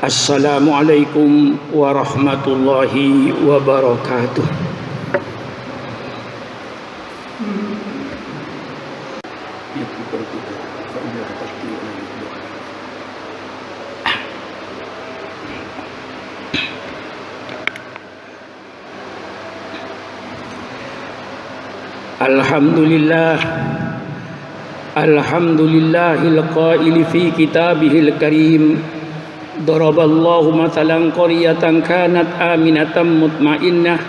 Assalamualaikum warahmatullahi wabarakatuh. Alhamdulillahil qail fi kitabihil karim. Daraballahu mathalan qaryatan kanat aminatan mutmainnah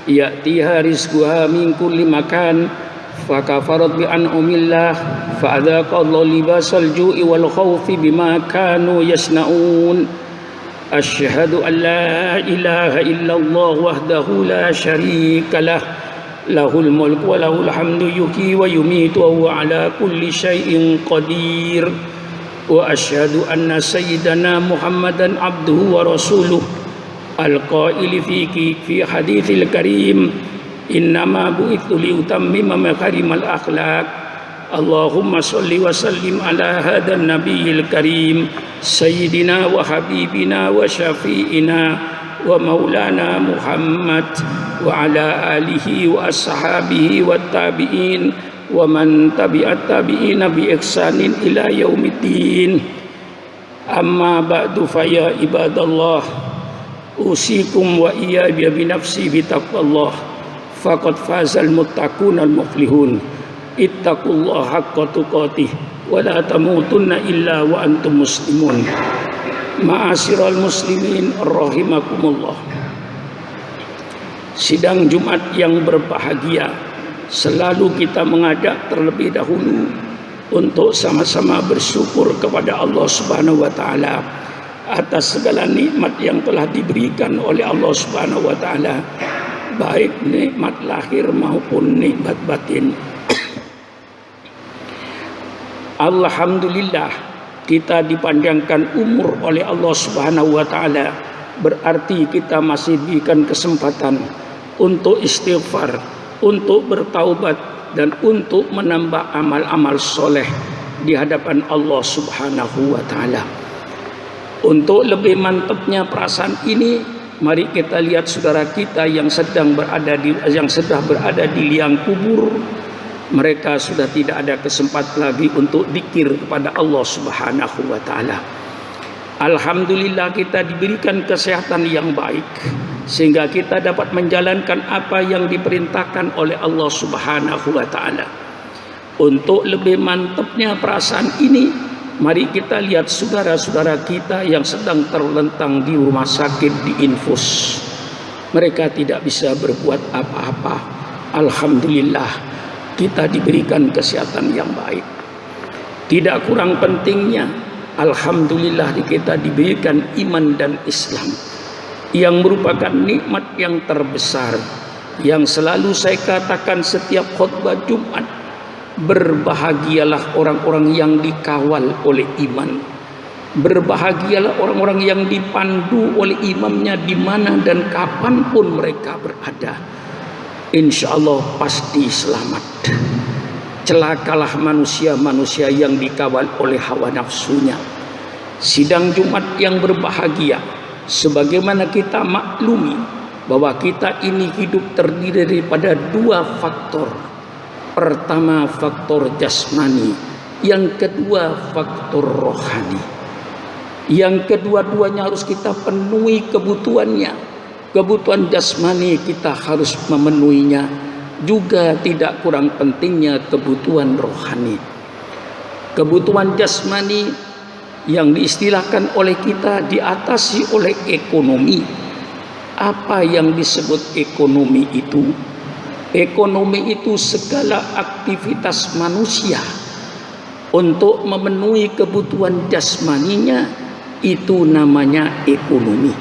ya'tiha rizquha min kulli makan fakafarat bi an'amillah fa'adhaqallahu libasal ju'i wal khawfi bima kanu yasna'un. Asyhadu an la ilaha illallah wahdahu la syarika lah, lahul mulku wa lahul hamdu yuhyi wa yumiitu wa huwa ala kulli syai'in qadir. Wa asyhadu anna sayyidana Muhammadan abduhu wa rasuluh al-qaili fi hadithil karim innama bu'ithu liutammima makarimal akhlaq. Allahumma sholli wa sallim ala hadan nabiyil karim sayyidina wa habibina wa syafi'ina wa maulana Muhammad wa ala alihi wa ashabihi wa tabi'in wa man tabi'at tabi'ina bi ihsanin ila yaumiddin. Amma ba'du fa ya ibadallah, usikum wa iyya bi nafsi bi taqwallah faqad fazal muttaqunal muflihun. Ittaqullaha haqqa tuqatih wa la tamutunna illa wa antum muslimun. Ma'asyiral muslimin rahimakumullah. Sidang Jumat yang berbahagia, selalu kita mengajak terlebih dahulu untuk sama-sama bersyukur kepada Allah Subhanahu wa taala atas segala nikmat yang telah diberikan oleh Allah Subhanahu wa taala, baik nikmat lahir maupun nikmat batin. Alhamdulillah, kita dipanjangkan umur oleh Allah Subhanahu wa taala, berarti kita masih diberikan kesempatan untuk istighfar, untuk bertaubat, dan untuk menambah amal-amal soleh di hadapan Allah Subhanahu wa taala. Untuk lebih mantapnya perasaan ini, mari kita lihat saudara kita yang sudah berada di liang kubur. Mereka sudah tidak ada kesempatan lagi untuk zikir kepada Allah Subhanahu wa taala. Alhamdulillah, kita diberikan kesehatan yang baik sehingga kita dapat menjalankan apa yang diperintahkan oleh Allah Subhanahu wa taala. Untuk lebih mantapnya perasaan ini, mari kita lihat saudara-saudara kita yang sedang terlentang di rumah sakit, di infus. Mereka tidak bisa berbuat apa-apa. Alhamdulillah, kita diberikan kesehatan yang baik. Tidak kurang pentingnya, alhamdulillah, kita diberikan iman dan Islam yang merupakan nikmat yang terbesar, yang selalu saya katakan setiap khutbah Jumat. Berbahagialah orang-orang yang dikawal oleh iman. Berbahagialah orang-orang yang dipandu oleh imamnya di mana dan kapanpun mereka berada. Insya Allah pasti selamat. Celakalah manusia-manusia yang dikawal oleh hawa nafsunya. Sidang Jumat yang berbahagia, sebagaimana kita maklumi bahwa kita ini hidup terdiri daripada dua faktor. Pertama, faktor jasmani. Yang kedua, faktor rohani. Yang kedua-duanya harus kita penuhi kebutuhannya. Kebutuhan jasmani kita harus memenuhinya, juga tidak kurang pentingnya kebutuhan rohani. Kebutuhan jasmani yang diistilahkan oleh kita diatasi oleh ekonomi. Apa yang disebut ekonomi itu? Ekonomi itu segala aktivitas manusia untuk memenuhi kebutuhan jasmaninya, itu namanya ekonomi.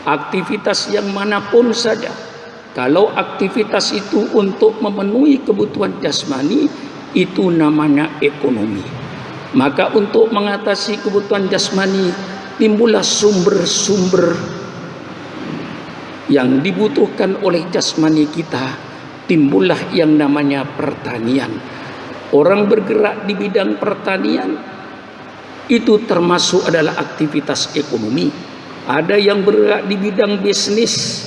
Aktivitas yang manapun saja, kalau aktivitas itu untuk memenuhi kebutuhan jasmani, itu namanya ekonomi. Maka untuk mengatasi kebutuhan jasmani, timbullah sumber-sumber yang dibutuhkan oleh jasmani kita. Timbullah yang namanya pertanian. Orang bergerak di bidang pertanian itu termasuk adalah aktivitas ekonomi. Ada yang bergerak di bidang bisnis.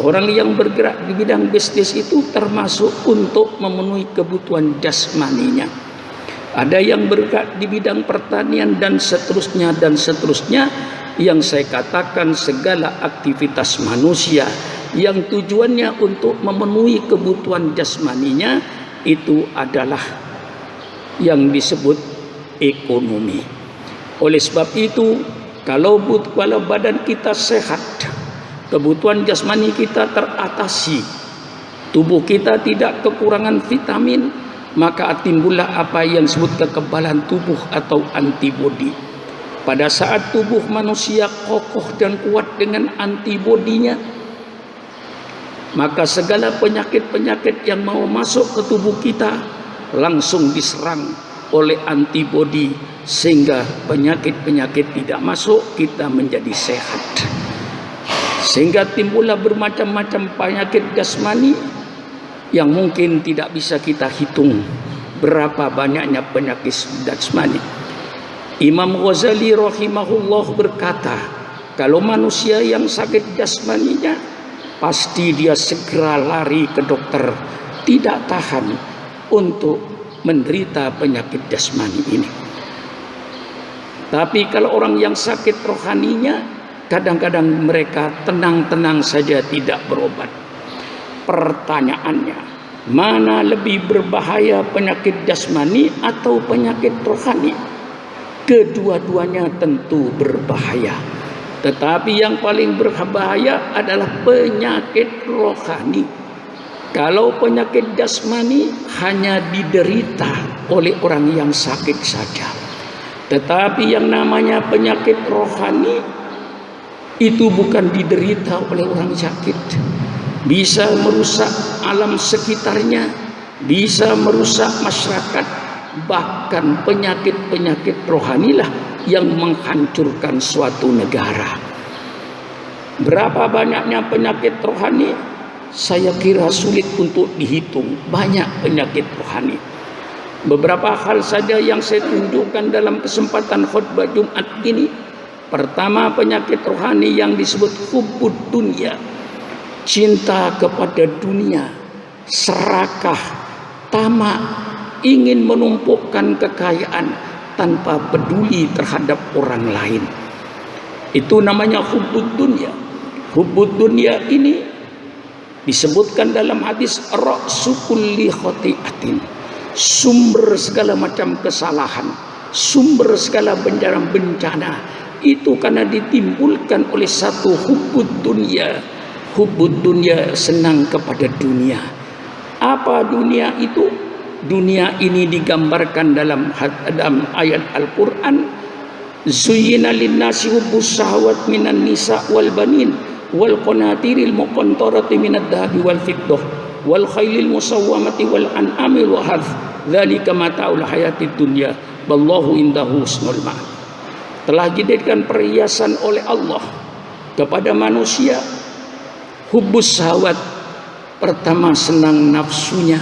Orang yang bergerak di bidang bisnis itu termasuk untuk memenuhi kebutuhan jasmaninya. Ada yang bergerak di bidang pertanian dan seterusnya dan seterusnya. Yang saya katakan segala aktivitas manusia yang tujuannya untuk memenuhi kebutuhan jasmaninya itu adalah yang disebut ekonomi. Oleh sebab itu, kalau badan kita sehat, kebutuhan jasmani kita teratasi, tubuh kita tidak kekurangan vitamin, maka timbullah apa yang disebut kekebalan tubuh atau antibodi. Pada saat tubuh manusia kokoh dan kuat dengan antibodinya, maka segala penyakit-penyakit yang mau masuk ke tubuh kita langsung diserang oleh antibodi, sehingga penyakit-penyakit tidak masuk, kita menjadi sehat. Sehingga timbullah bermacam-macam penyakit jasmani yang mungkin tidak bisa kita hitung berapa banyaknya penyakit jasmani. Imam Ghazali rahimahullah berkata, kalau manusia yang sakit jasmaninya, pasti dia segera lari ke dokter, tidak tahan untuk menderita penyakit jasmani ini. Tapi kalau orang yang sakit rohaninya, kadang-kadang mereka tenang-tenang saja tidak berobat. Pertanyaannya, mana lebih berbahaya, penyakit jasmani atau penyakit rohani? Kedua-duanya tentu berbahaya. Tetapi yang paling berbahaya adalah penyakit rohani. Kalau penyakit jasmani hanya diderita oleh orang yang sakit saja. Tetapi yang namanya penyakit rohani itu bukan diderita oleh orang sakit. Bisa merusak alam sekitarnya, bisa merusak masyarakat. Bahkan penyakit-penyakit rohanilah yang menghancurkan suatu negara. Berapa banyaknya penyakit rohani? Saya kira sulit untuk dihitung. Banyak penyakit rohani. Beberapa hal saja yang saya tunjukkan dalam kesempatan khutbah Jumat ini. Pertama, penyakit rohani yang disebut hubbud dunya, cinta kepada dunia, serakah, tamak, ingin menumpukkan kekayaan tanpa peduli terhadap orang lain. Itu namanya hubbud dunya. Hubbud dunya ini disebutkan dalam hadis ra'su kulli khati'atin, sumber segala macam kesalahan, sumber segala bencana itu karena ditimbulkan oleh satu hubbud dunya. Hubbud dunya, senang kepada dunia. Apa dunia itu? Dunia ini digambarkan dalam ayat Al-Quran. Zuyyina linnasi hubbus syahwat minan nisa wal banin wal qanatiril muqantarati minad dhahabi wal fiddah wal khailil musawwamati wal an'ami wal harth dzalika mata'ul hayatid dunya wallahu indahu husnul ma'ab. Telah dijadikan perhiasan oleh Allah kepada manusia hubbus syahwat. Pertama, senang nafsunya.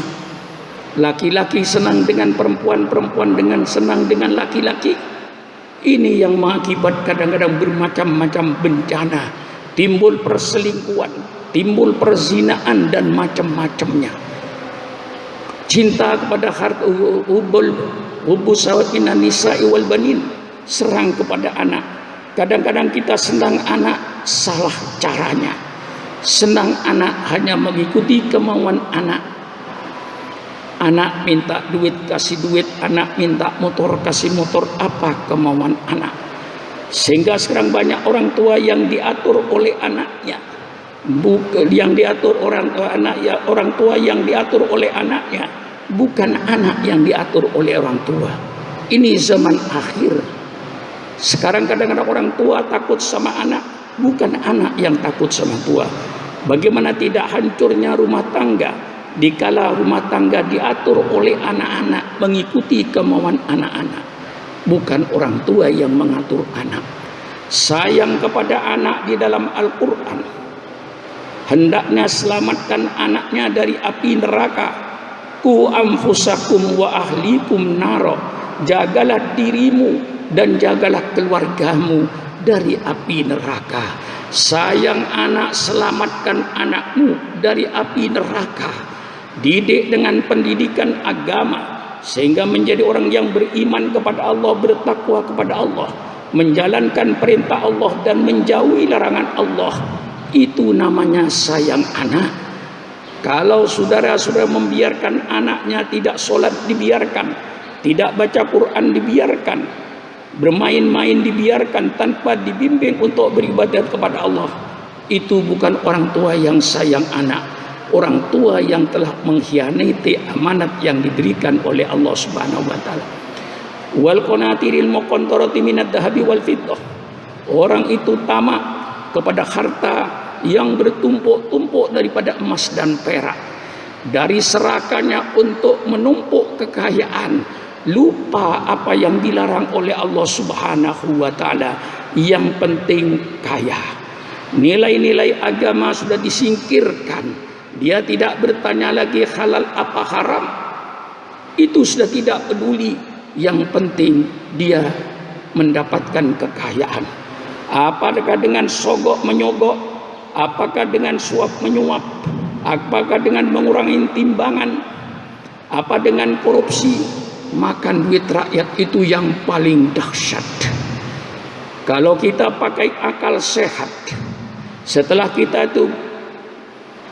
Laki-laki senang dengan perempuan, perempuan dengan senang dengan laki-laki. Ini yang mengakibat kadang-kadang bermacam-macam bencana. Timbul perselingkuhan, timbul perzinaan dan macam-macamnya. Cinta kepada harta, hubbus syahwat minan nisa'i wal banin, serang kepada anak. Kadang-kadang kita senang anak salah caranya. Senang anak hanya mengikuti kemauan anak. Anak minta duit, kasih duit. Anak minta motor, kasih motor. Apa kemauan anak? Sehingga sekarang banyak orang tua yang diatur oleh anaknya. Yang diatur orang tua yang diatur oleh anaknya. Bukan anak yang diatur oleh orang tua. Ini zaman akhir. Sekarang kadang-kadang orang tua takut sama anak. Bukan anak yang takut sama tua. Bagaimana tidak hancurnya rumah tangga dikala rumah tangga diatur oleh anak-anak, mengikuti kemauan anak-anak, bukan orang tua yang mengatur anak. Sayang kepada anak di dalam Al-Quran, hendaknya selamatkan anaknya dari api neraka. Ku anfusakum wa ahlikum naro, jagalah dirimu dan jagalah keluargamu dari api neraka. Sayang anak, selamatkan anakmu dari api neraka. Didik dengan pendidikan agama sehingga menjadi orang yang beriman kepada Allah, bertakwa kepada Allah, menjalankan perintah Allah dan menjauhi larangan Allah. Itu namanya sayang anak. Kalau saudara-saudara membiarkan anaknya tidak sholat, dibiarkan, tidak baca Quran, dibiarkan, bermain-main dibiarkan tanpa dibimbing untuk beribadat kepada Allah, itu bukan orang tua yang sayang anak. Orang tua yang telah mengkhianati amanat yang diberikan oleh Allah Subhanahu wa taala. Wal qanatiril muqantarati minad dhahabi wal fiddah. Orang itu tamak kepada harta yang bertumpuk-tumpuk daripada emas dan perak. Dari serakannya untuk menumpuk kekayaan, lupa apa yang dilarang oleh Allah Subhanahu wa taala. Yang penting kaya. Nilai-nilai agama sudah disingkirkan. Dia tidak bertanya lagi halal apa haram. Itu sudah tidak peduli. Yang penting dia mendapatkan kekayaan. Apakah dengan sogok menyogok, apakah dengan suap menyuap, apakah dengan mengurangi timbangan, apa dengan korupsi, makan duit rakyat, itu yang paling dahsyat. Kalau kita pakai akal sehat, setelah kita itu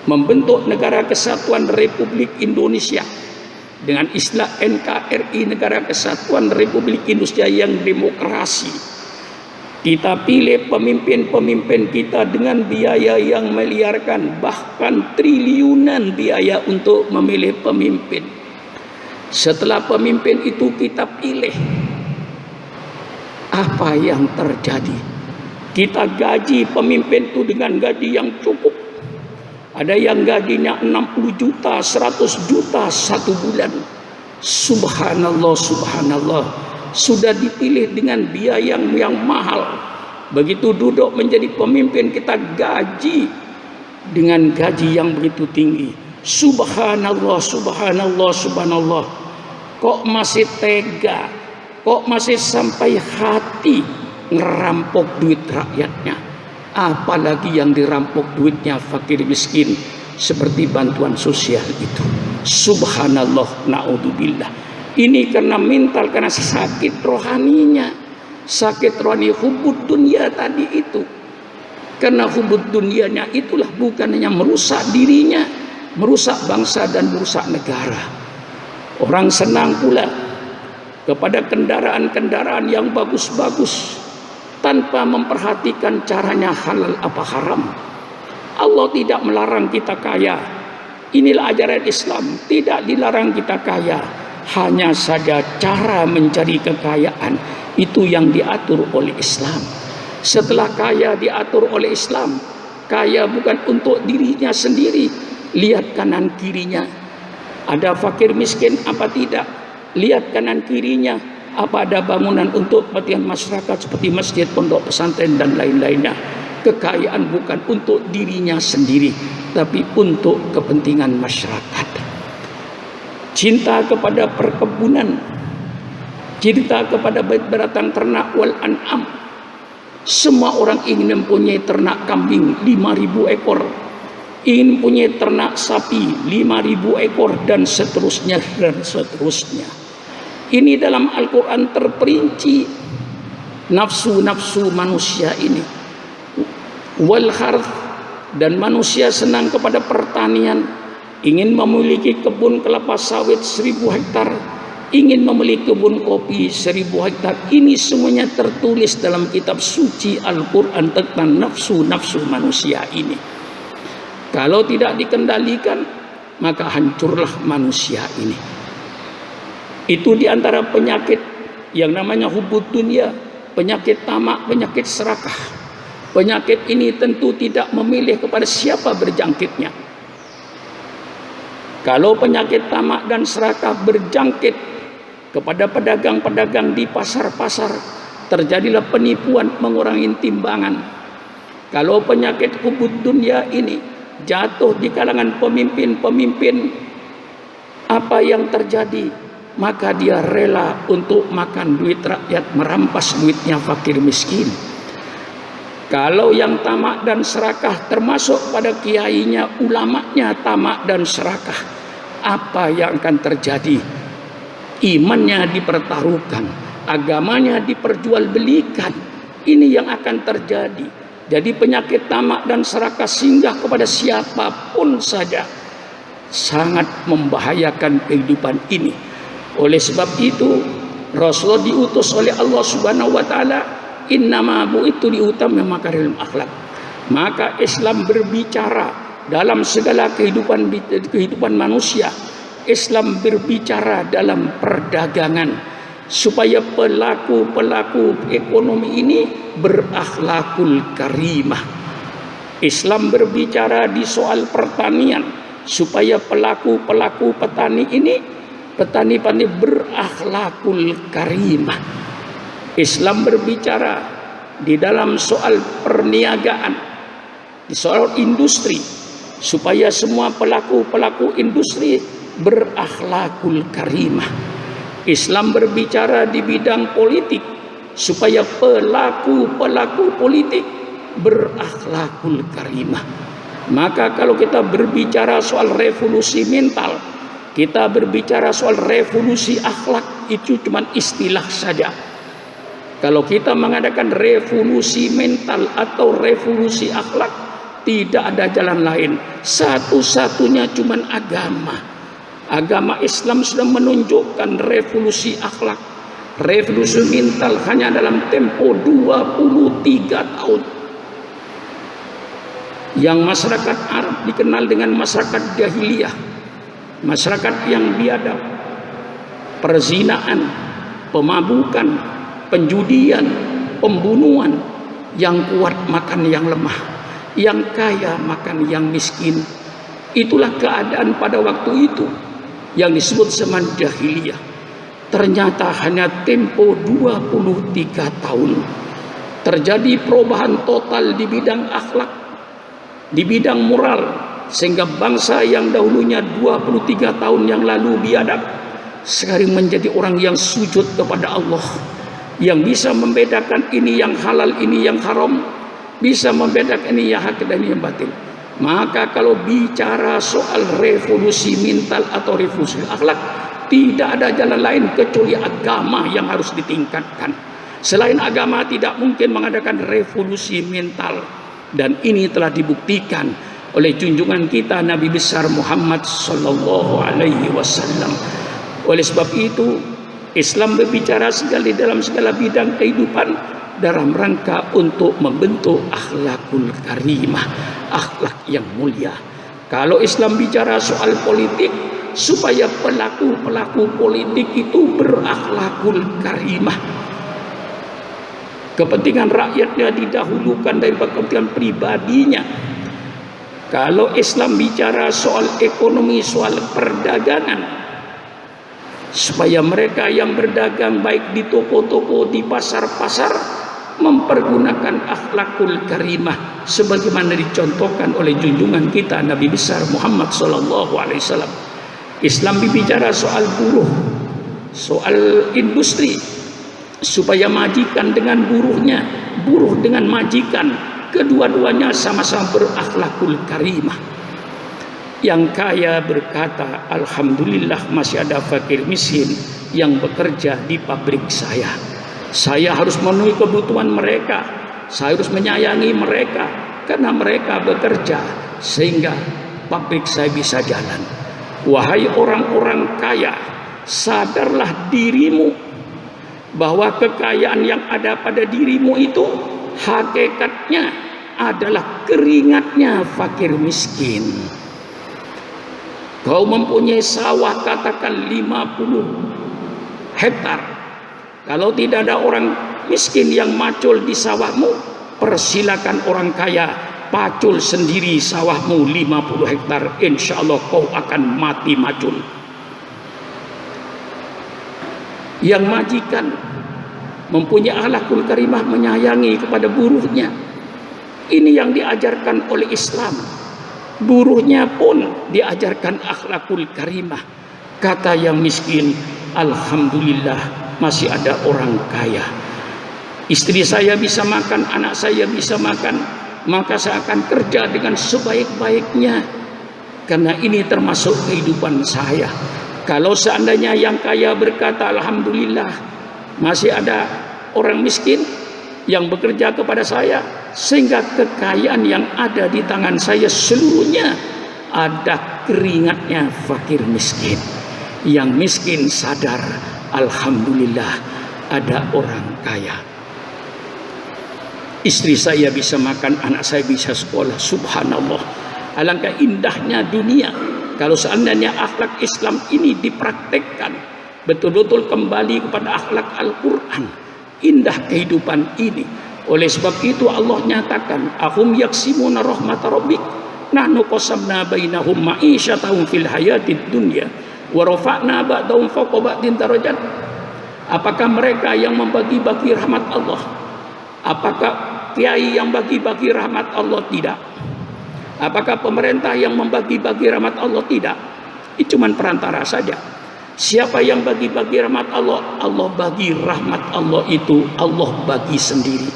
membentuk Negara Kesatuan Republik Indonesia dengan istilah NKRI, Negara Kesatuan Republik Indonesia yang demokrasi, kita pilih pemimpin-pemimpin kita dengan biaya yang miliarkan, bahkan triliunan biaya untuk memilih pemimpin. Setelah pemimpin itu kita pilih, apa yang terjadi? Kita gaji pemimpin itu dengan gaji yang cukup. Ada yang gajinya 60 juta, 100 juta satu bulan. Subhanallah, subhanallah. Sudah dipilih dengan biaya yang mahal. Begitu duduk menjadi pemimpin, kita gaji dengan gaji yang begitu tinggi. Subhanallah, subhanallah, subhanallah. Kok masih tega? Kok masih sampai hati ngerampok duit rakyatnya? Apalagi yang dirampok duitnya fakir miskin seperti bantuan sosial itu. Subhanallah, naudzubillah. Ini karena mental, karena sakit rohaninya, sakit rohani hubud dunia tadi itu. Karena hubud dunianya itulah bukan hanya merusak dirinya, merusak bangsa dan merusak negara. Orang senang pula kepada kendaraan-kendaraan yang bagus-bagus tanpa memperhatikan caranya halal apa haram. Allah tidak melarang kita kaya. Inilah ajaran Islam, tidak dilarang kita kaya. Hanya saja cara mencari kekayaan itu yang diatur oleh Islam. Setelah kaya diatur oleh Islam, kaya bukan untuk dirinya sendiri. Lihat kanan kirinya, ada fakir miskin apa tidak? Lihat kanan kirinya, apa ada bangunan untuk kepentingan masyarakat seperti masjid, pondok pesantren dan lain-lainnya. Kekayaan bukan untuk dirinya sendiri, tapi untuk kepentingan masyarakat. Cinta kepada perkebunan, cinta kepada binatang ternak wal an'am. Semua orang ingin mempunyai ternak kambing 5.000 ekor, ingin mempunyai ternak sapi 5.000 ekor, dan seterusnya dan seterusnya. Ini dalam Al-Quran terperinci nafsu-nafsu manusia ini. Wal harth, dan manusia senang kepada pertanian, ingin memiliki kebun kelapa sawit 1.000 hektar, ingin memiliki kebun kopi 1.000 hektar. Ini semuanya tertulis dalam kitab suci Al-Quran tentang nafsu-nafsu manusia ini. Kalau tidak dikendalikan, maka hancurlah manusia ini. Itu diantara penyakit yang namanya hubud dunia, penyakit tamak, penyakit serakah. Penyakit ini tentu tidak memilih kepada siapa berjangkitnya. Kalau penyakit tamak dan serakah berjangkit kepada pedagang-pedagang di pasar-pasar, terjadilah penipuan, mengurangi timbangan. Kalau penyakit hubud dunia ini jatuh di kalangan pemimpin-pemimpin, apa yang terjadi? maka dia rela untuk makan duit rakyat, merampas duitnya fakir miskin. Kalau yang tamak dan serakah termasuk pada kiainya, ulamanya tamak dan serakah, apa yang akan terjadi? Imannya dipertaruhkan, agamanya diperjualbelikan. Ini yang akan terjadi. Jadi penyakit tamak dan serakah singgah kepada siapapun saja, sangat membahayakan kehidupan ini. Oleh sebab itu Rasulullah diutus oleh Allah Subhanahu wa taala, innama bu'itu liutamma makarimul akhlak. Maka Islam berbicara dalam segala kehidupan manusia. Islam berbicara dalam perdagangan supaya pelaku-pelaku ekonomi ini berakhlakul karimah. Islam berbicara di soal pertanian supaya pelaku-pelaku petani ini petani-petani berakhlakul karimah. Islam berbicara di dalam soal perniagaan, di soal industri, supaya semua pelaku-pelaku industri berakhlakul karimah. Islam berbicara di bidang politik supaya pelaku-pelaku politik berakhlakul karimah. Maka kalau kita berbicara soal revolusi mental, kita berbicara soal revolusi akhlak, itu cuma istilah saja. Kalau kita mengadakan revolusi mental atau revolusi akhlak, tidak ada jalan lain. Satu-satunya cuma agama. Agama Islam sudah menunjukkan revolusi akhlak, revolusi mental hanya dalam tempo 23 tahun. Yang masyarakat Arab dikenal dengan masyarakat jahiliyah, masyarakat yang biadab, perzinaan, pemabukan, penjudian, pembunuhan, yang kuat makan yang lemah, yang kaya makan yang miskin. Itulah keadaan pada waktu itu yang disebut zaman jahiliyah. Ternyata hanya tempo 23 tahun terjadi perubahan total di bidang akhlak, di bidang moral, sehingga bangsa yang dahulunya 23 tahun yang lalu biadab sekarang menjadi orang yang sujud kepada Allah, yang bisa membedakan ini yang halal, ini yang haram, bisa membedakan ini yang hak dan ini yang batil. Maka kalau bicara soal revolusi mental atau revolusi akhlak, tidak ada jalan lain kecuali agama yang harus ditingkatkan. Selain agama tidak mungkin mengadakan revolusi mental. Dan ini telah dibuktikan oleh junjungan kita Nabi besar Muhammad sallallahu alaihi wasallam. Oleh sebab itu Islam berbicara dalam segala bidang kehidupan dalam rangka untuk membentuk akhlakul karimah, akhlak yang mulia. Kalau Islam bicara soal politik, supaya pelaku-pelaku politik itu berakhlakul karimah. Kepentingan rakyatnya didahulukan daripada kepentingan pribadinya. Kalau Islam bicara soal ekonomi, soal perdagangan, supaya mereka yang berdagang baik di toko-toko, di pasar-pasar, mempergunakan akhlakul karimah sebagaimana dicontohkan oleh junjungan kita Nabi besar Muhammad SAW. Islam berbicara soal buruh, soal industri, supaya majikan dengan buruhnya, buruh dengan majikan, kedua-duanya sama-sama berakhlakul karimah. Yang kaya berkata, alhamdulillah masih ada fakir miskin yang bekerja di pabrik saya. Saya harus memenuhi kebutuhan mereka, saya harus menyayangi mereka karena mereka bekerja sehingga pabrik saya bisa jalan. Wahai orang-orang kaya, sadarlah dirimu bahwa kekayaan yang ada pada dirimu itu hakikatnya adalah keringatnya fakir miskin. Kau mempunyai sawah katakan 50 hektar. Kalau tidak ada orang miskin yang macul di sawahmu, persilakan orang kaya pacul sendiri sawahmu 50 hektar. Insya Allah kau akan mati macul. Yang majikan mempunyai akhlakul karimah, menyayangi kepada buruhnya. Ini yang diajarkan oleh Islam. Buruhnya pun diajarkan akhlakul karimah. Kata yang miskin, alhamdulillah masih ada orang kaya. Istri saya bisa makan, anak saya bisa makan, maka saya akan kerja dengan sebaik-baiknya, karena ini termasuk kehidupan saya. Kalau seandainya yang kaya berkata alhamdulillah masih ada orang miskin yang bekerja kepada saya, sehingga kekayaan yang ada di tangan saya seluruhnya ada keringatnya fakir miskin. Yang miskin sadar alhamdulillah ada orang kaya. Istri saya bisa makan, anak saya bisa sekolah. Subhanallah, alangkah indahnya dunia kalau seandainya akhlak Islam ini dipraktekkan, betul-betul kembali kepada akhlak Al-Quran. Indah kehidupan ini. Oleh sebab itu Allah nyatakan, ahum yaksimuna rahmat rabbik nahnu qasamna bainahum ma'isyatahum fil hayatid dunya wa rafa'na ba'dahum fawqa ba'din darajat. Apakah mereka yang membagi-bagi rahmat Allah? Apakah kiai yang bagi-bagi rahmat Allah? Tidak. Apakah pemerintah yang membagi-bagi rahmat Allah? Tidak. Itu cuma perantara saja. Siapa yang bagi-bagi rahmat Allah? Allah bagi rahmat Allah itu, Allah bagi sendiri.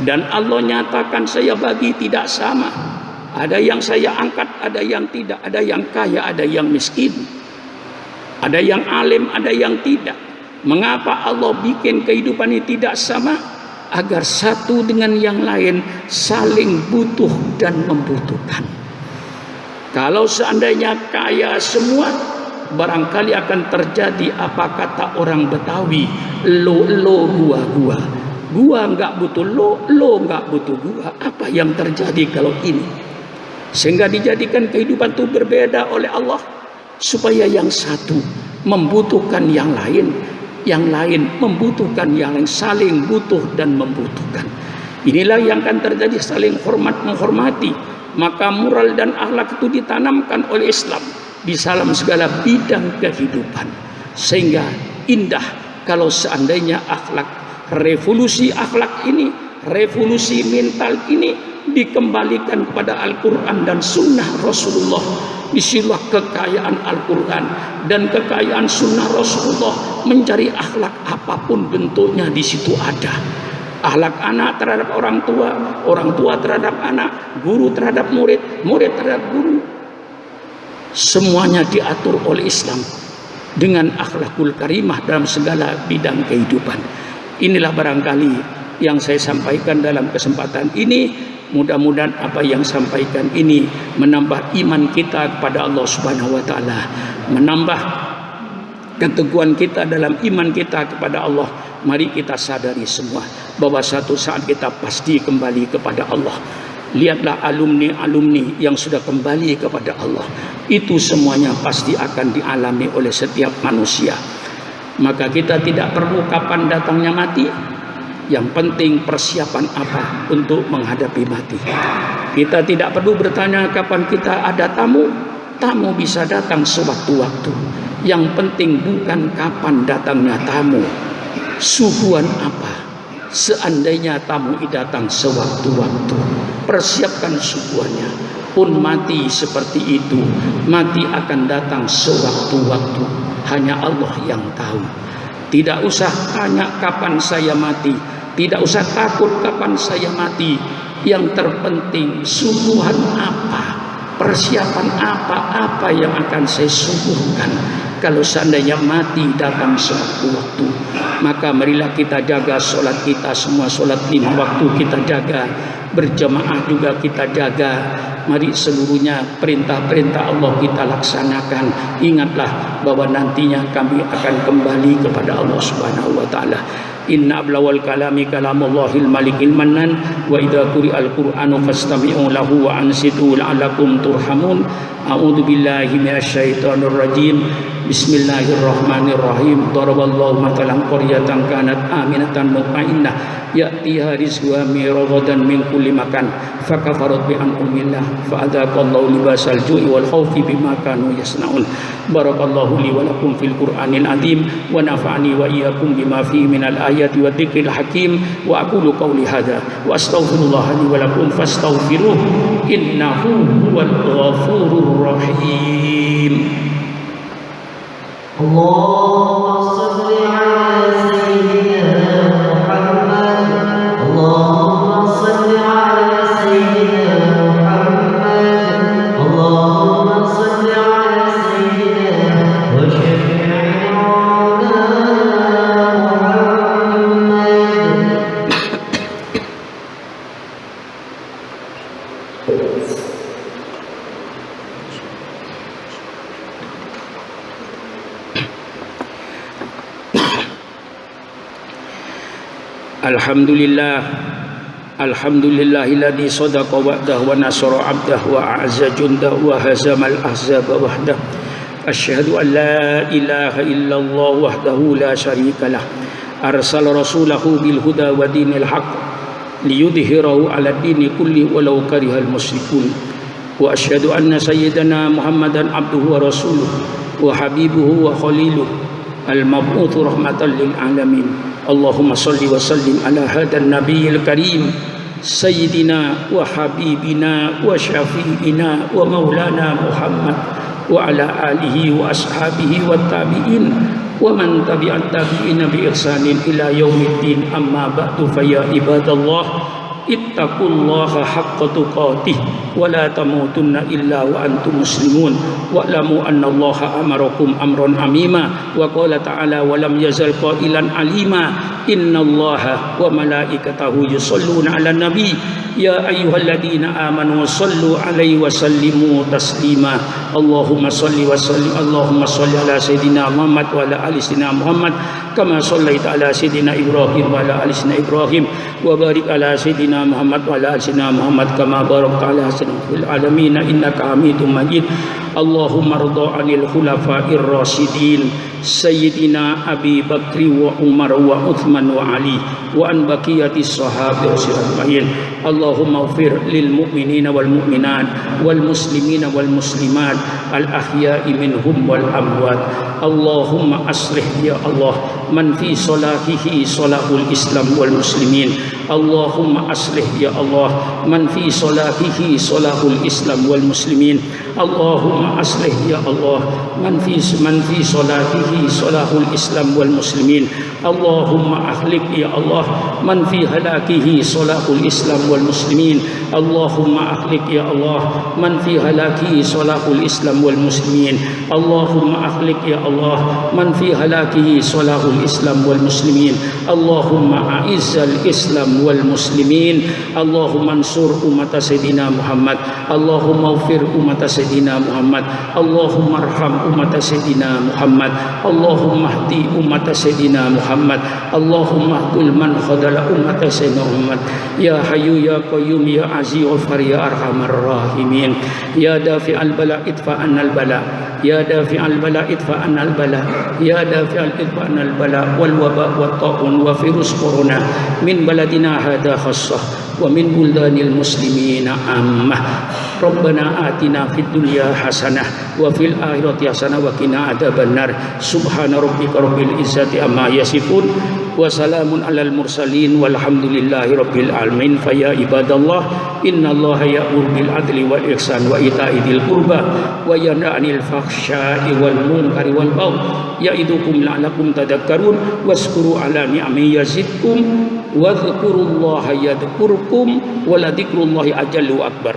Dan Allah nyatakan saya bagi tidak sama. Ada yang saya angkat, ada yang tidak. Ada yang kaya, ada yang miskin. Ada yang alim, ada yang tidak. Mengapa Allah bikin kehidupan ini tidak sama? Agar satu dengan yang lain saling butuh dan membutuhkan. Kalau seandainya kaya semua, barangkali akan terjadi apa kata orang Betawi, lo gua. Gua nggak butuh lo nggak butuh gua. Apa yang terjadi kalau ini? Sehingga dijadikan kehidupan itu berbeda oleh Allah, supaya yang satu membutuhkan yang lain, yang lain membutuhkan yang lain, saling butuh dan membutuhkan. Inilah yang akan terjadi, saling hormat menghormati. Maka moral dan akhlak itu ditanamkan oleh Islam di dalam segala bidang kehidupan, sehingga indah kalau seandainya akhlak, revolusi akhlak ini, revolusi mental ini dikembalikan kepada Al-Quran dan Sunnah Rasulullah. Disitulah kekayaan Al-Quran dan kekayaan Sunnah Rasulullah. Mencari akhlak apapun bentuknya di situ ada. Akhlak anak terhadap orang tua terhadap anak, guru terhadap murid, murid terhadap guru. Semuanya diatur oleh Islam dengan akhlakul karimah dalam segala bidang kehidupan. Inilah barangkali yang saya sampaikan dalam kesempatan ini. Mudah-mudahan apa yang sampaikan ini menambah iman kita kepada Allah Subhanahu wa taala, menambah keteguhan kita dalam iman kita kepada Allah. Mari kita sadari semua bahwa satu saat kita pasti kembali kepada Allah. Lihatlah alumni-alumni yang sudah kembali kepada Allah. Itu semuanya pasti akan dialami oleh setiap manusia. Maka kita tidak perlu kapan datangnya mati. Yang penting persiapan apa untuk menghadapi mati. Kita tidak perlu bertanya kapan kita ada tamu. Tamu bisa datang sewaktu-waktu. Yang penting bukan kapan datangnya tamu, suguhan apa. Seandainya tamu datang sewaktu-waktu, persiapkan suguhannya. Pun mati seperti itu, mati akan datang sewaktu-waktu. Hanya Allah yang tahu. Tidak usah tanya kapan saya mati, tidak usah takut kapan saya mati. Yang terpenting suguhan apa, persiapan apa yang akan saya suguhkan kalau seandainya mati datang sewaktu-waktu. Maka marilah kita jaga sholat kita semua, sholat 5 waktu kita jaga, berjamaah juga kita jaga. Mari seluruhnya perintah-perintah Allah kita laksanakan. Ingatlah bahwa nantinya kami akan kembali kepada Allah Subhanahu wa taala. Inna ablawal kalami kalamullahil malikil mannan wa idza quri'al qur'anu fastami'u lahu wa ansitu la'allakum turhamun. A'udzu billahi minasyaitonir rajim. Bismillahirrahmanirrahim. Daraballahu matalan qaryatan kanat aminatan mutmainnah ya'tiha rizquha miragadan min kulli makan fakafarat bi an'amillah fa'adzaqallahu libasal ju'i wal khaufi bima kanu yasnaun. Barakallahu li wa lakum fil qur'anil azim wa nafa'ani wa iyyakum bima fihi minal ayati wa dzikril hakim wa aqulu qawli hadza wa astaghfirullah li wa lakum fastaghfiruh innahu huwal ghafurur rahim. اللهم صل على سيدنا محمد اللهم صل على سيدنا محمد اللهم صل على سيدنا وشفيعنا محمد. Alhamdulillahilladzi sadaqa wa'dahu wa nasara 'abdahu wa a'azza jundahu wa hazamal ahzaba wahdahu. Asyhadu an la ilaha illallah wahdahu la syarikalah. Arsala rasulahu bil huda wa dinil haqq liyudhhirahu 'ala dini kulli walau karihal musyrikun. Wa asyhadu anna sayyidana Muhammadan abduhu wa rasuluhu wa habibuhu wa khaliluhu al-mab'uts rahmatan lil alamin. Allahumma salli wa sallim ala hadan nabiyil karim sayyidina wa habibina wa syafi'ina wa maulana Muhammad wa ala alihi wa ashabihi wa tabi'in wa man tabi'at tabi'ina bi ihsanin ila yaumiddin. Amma ba'du, fa ya ibadallah ittaqullaha haqqa tuqatih wa la tamutunna illa wa antum muslimun wa'lamu anna Allaha amarakum amran amima wa qala ta'ala wa lam yazal qailan alima innallaha wa malaikatahu yusholluna 'alan nabi ya ayyuhalladzina amanu shallu 'alaihi wa sallimu taslima. Allahumma shalli wa sallim Allahumma shalli ala sayidina Muhammad wa ala ali sayidina Muhammad kama shallaita ala sayidina Ibrahim wa ala ali sayidina Ibrahim wa barik ala sayidina Muhammad wa ala ali sayidina Muhammad kama barakta ala sayidina fil alamin innaka Hamidum Majid. Allahumma rida 'anil khulafa'ir rasyidin sayyidina Abi Bakri wa Umar wa Uthman wa Ali wa an baqiyatis sahabatis ajmain. Allahumma ighfir lil mu'minina wal mu'minat wal muslimina wal muslimat al ahya'i minhum wal amwat. Allahumma aslih ya Allah man fi salahihi salahul Islam wal muslimin. Allahumma aslih ya Allah man fi salahihi salahul Islam wal muslimin. Allahumma aslih ya Allah man fi salahihi salahul Islam wal muslimin. Allahumma ahlik ya Allah man fi halakihi salahul Islam wal muslimin. Allahumma ahlik ya Allah man fi halakihi salahul Islam wal muslimin. Allahumma ahlik ya Allah man fi halakihi salahul Islam wal muslimin. Allahumma a'izzal Islam wal muslimin. Allahumma ansur umat Sayyidina Muhammad. Allahumma ighfir umat Sayyidina Muhammad. Allahumma arham umat Sayyidina Muhammad. Allahumma hdi umat Sayyidina Muhammad. Allahumma hdil man khadala umat Sayyidina Muhammad. Ya Hayyu ya Qayyum ya Aziz Ghafar ya Arhamar Rahimin. Ya dafi'al bala idfa annal bala. Ya dafi'al bala idfa annal bala. Ya dafi'al idfa annal bala wal waba wat ta'un wa virus corona min baladina hadha khassah wa min buldanil muslimina ammah. Rabbana atina fid dunya hasanah wa fil akhirati hasanah wa qina adzabannar. Subhana rabbika rabbil izzati amma yasifun wa salamun alal mursalin walhamdulillahi rabbil alamin. Fa ya ibadallah innallaha ya'muru bil adli wal ihsan wa ita'i dzil qurba wa yanha 'anil fahsya'i wal munkari wal baghi ya'idukum la'allakum tadhakkarun wazkuru ala ni'ami yazidkum wa dzkurullaha yadhkurkum wa la dzikrullahi ajallu akbar.